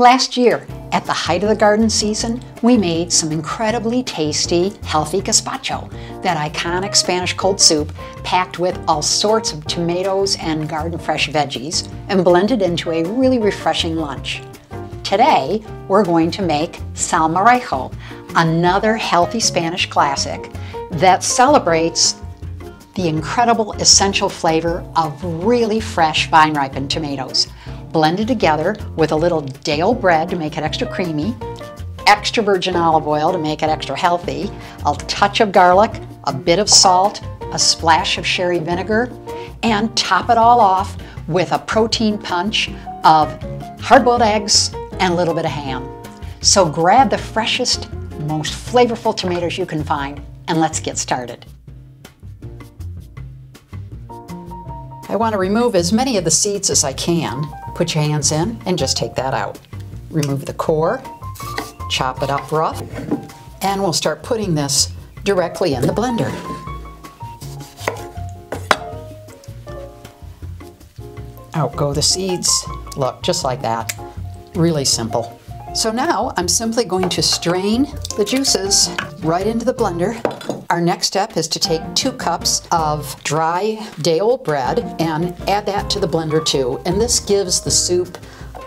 Last year, at the height of the garden season, we made some incredibly tasty, healthy gazpacho, that iconic Spanish cold soup packed with all sorts of tomatoes and garden fresh veggies and blended into a really refreshing lunch. Today, we're going to make Salmorejo, another healthy Spanish classic that celebrates the incredible essential flavor of really fresh vine-ripened tomatoes, blended together with a little day-old bread to make it extra creamy, extra virgin olive oil to make it extra healthy, a touch of garlic, a bit of salt, a splash of sherry vinegar, and top it all off with a protein punch of hard-boiled eggs and a little bit of ham. So grab the freshest, most flavorful tomatoes you can find, and let's get started. I want to remove as many of the seeds as I can. Put your hands in and just take that out. Remove the core, chop it up rough, and we'll start putting this directly in the blender. Out go the seeds. Look, just like that. Really simple. So now I'm simply going to strain the juices right into the blender. Our next step is to take 2 cups of dry day-old bread and add that to the blender too. And this gives the soup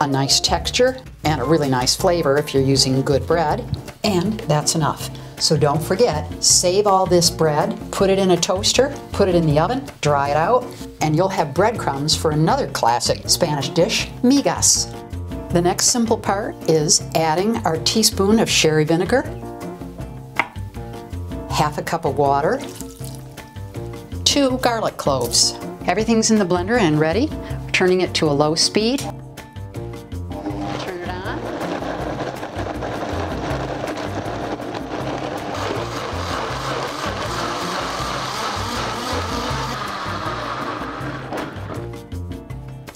a nice texture and a really nice flavor if you're using good bread. And that's enough. So don't forget, save all this bread, put it in a toaster, put it in the oven, dry it out, and you'll have breadcrumbs for another classic Spanish dish, migas. The next simple part is adding our teaspoon of sherry vinegar, half a cup of water, 2 garlic cloves. Everything's in the blender and ready. Turning it to a low speed. Turn it on.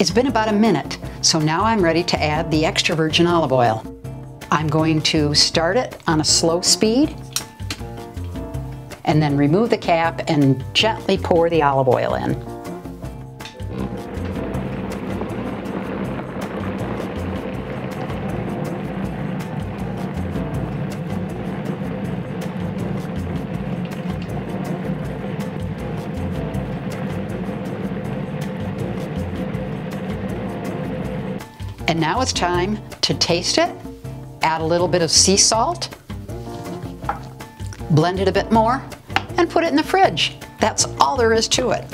It's been about a minute, so now I'm ready to add the extra virgin olive oil. I'm going to start it on a slow speed, and then remove the cap and gently pour the olive oil in. And now it's time to taste it. Add a little bit of sea salt, blend it a bit more, and put it in the fridge. That's all there is to it.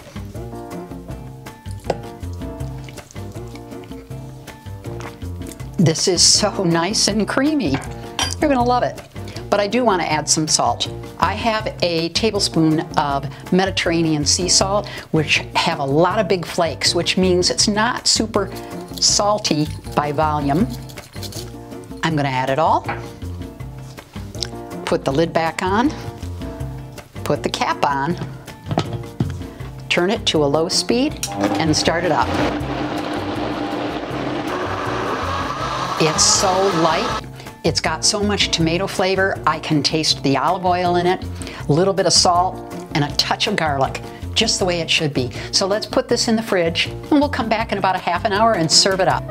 This is so nice and creamy. You're gonna love it. But I do want to add some salt. I have a tablespoon of Mediterranean sea salt, which have a lot of big flakes, which means it's not super salty by volume. I'm gonna add it all. Put the lid back on. Put the cap on, turn it to a low speed, and start it up. It's so light, it's got so much tomato flavor, I can taste the olive oil in it, a little bit of salt, and a touch of garlic, just the way it should be. So let's put this in the fridge, and we'll come back in about a half an hour and serve it up.